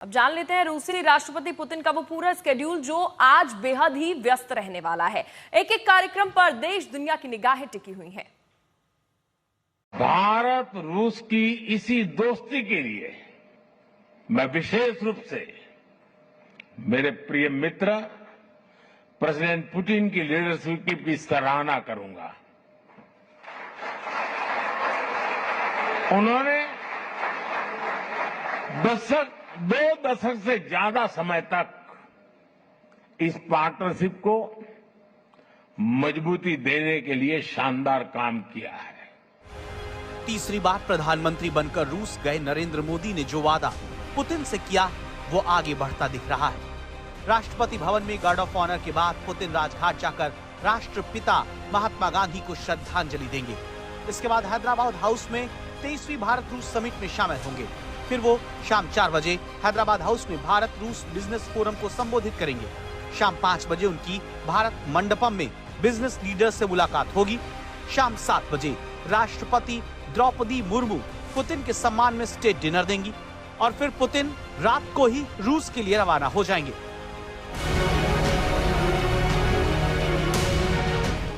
अब जान लेते हैं रूसी राष्ट्रपति पुतिन का वो पूरा स्केड्यूल जो आज बेहद ही व्यस्त रहने वाला है। एक एक कार्यक्रम पर देश दुनिया की निगाहें टिकी हुई हैं। भारत रूस की इसी दोस्ती के लिए मैं विशेष रूप से मेरे प्रिय मित्र प्रेसिडेंट पुतिन की लीडरशिप की भी सराहना करूंगा। उन्होंने दो दशक से ज्यादा समय तक इस पार्टनरशिप को मजबूती देने के लिए शानदार काम किया है। तीसरी बार प्रधानमंत्री बनकर रूस गए नरेंद्र मोदी ने जो वादा पुतिन से किया वो आगे बढ़ता दिख रहा है। राष्ट्रपति भवन में गार्ड ऑफ ऑनर के बाद पुतिन राजघाट जाकर राष्ट्रपिता महात्मा गांधी को श्रद्धांजलि देंगे। इसके बाद हैदराबाद हाउस में 23वीं भारत रूस समिट में शामिल होंगे। फिर वो शाम 4 बजे हैदराबाद हाउस में भारत रूस बिजनेस फोरम को संबोधित करेंगे। शाम 5 बजे उनकी भारत मंडपम में बिजनेस लीडर्स से मुलाकात होगी। शाम 7 बजे राष्ट्रपति द्रौपदी मुर्मू पुतिन के सम्मान में स्टेट डिनर देंगी और फिर पुतिन रात को ही रूस के लिए रवाना हो जाएंगे।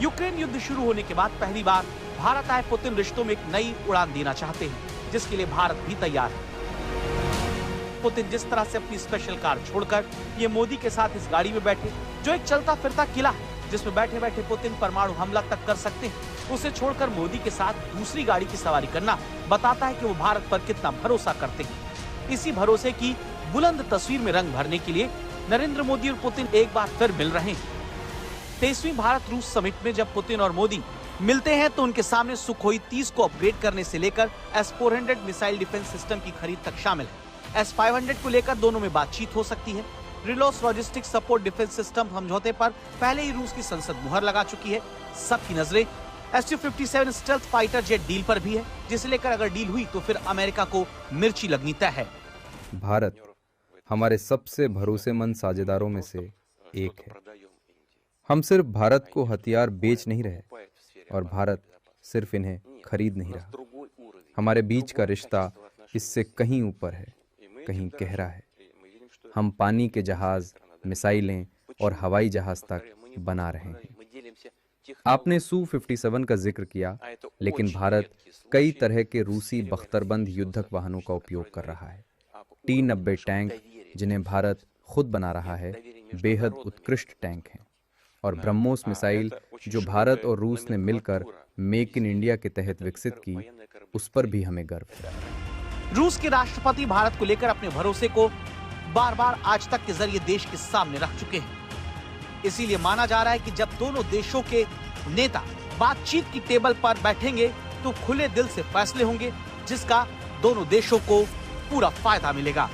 यूक्रेन युद्ध शुरू होने के बाद पहली बार भारत आए पुतिन रिश्तों में एक नई उड़ान देना चाहते हैं, जिसके लिए भारत भी तैयार है। पुतिन जिस तरह से अपनी स्पेशल कार छोड़कर ये मोदी के साथ इस गाड़ी में बैठे, जो एक चलता फिरता किला है जिसमें बैठे बैठे पुतिन परमाणु हमला तक कर सकते हैं, उसे छोड़कर मोदी के साथ दूसरी गाड़ी की सवारी करना बताता है कि वो भारत पर कितना भरोसा करते हैं। इसी भरोसे की बुलंद तस्वीर में रंग भरने के लिए नरेंद्र मोदी और पुतिन एक बार फिर मिल रहे हैं। 23वीं भारत रूस समिट में जब पुतिन और मोदी मिलते हैं तो उनके सामने सुखोई 30 को अपग्रेड करने से लेकर S-400 मिसाइल डिफेंस सिस्टम की खरीद तक शामिल है। S-500 को लेकर दोनों में बातचीत हो सकती है। रिलोस लॉजिस्टिक सपोर्ट डिफेंस सिस्टम समझौते पर पहले ही रूस की संसद मुहर लगा चुकी है। सबकी नजरें Su-57 stealth fighter jet deal पर भी है, जिसे लेकर अगर डील हुई तो फिर अमेरिका को मिर्ची लगनी तय है। भारत हमारे सबसे भरोसेमंद साझेदारों में से एक है। हम सिर्फ भारत को हथियार बेच नहीं रहे और भारत सिर्फ इन्हें खरीद नहीं रहा। हमारे बीच का रिश्ता इससे कहीं ऊपर है, कहीं गहरा है। हम पानी के जहाज, मिसाइलें और हवाई जहाज तक बना रहे हैं। आपने Su-57 का जिक्र किया, लेकिन भारत कई तरह के रूसी बख्तरबंद युद्धक वाहनों का उपयोग कर रहा है। T-90 टैंक, जिन्हें भारत खुद बना रहा है, बेहद उत्कृष्ट टैंक हैं। और ब्रह्मोस मिसाइल, जो भारत और रूस ने मिलकर मेक इन इंडिया के तहत विकसित की, उस पर भी हमें गर्व है। रूस के राष्ट्रपति भारत को लेकर अपने भरोसे को बार बार आज तक के जरिए देश के सामने रख चुके हैं। इसीलिए माना जा रहा है कि जब दोनों देशों के नेता बातचीत की टेबल पर बैठेंगे तो खुले दिल से फैसले होंगे, जिसका दोनों देशों को पूरा फायदा मिलेगा।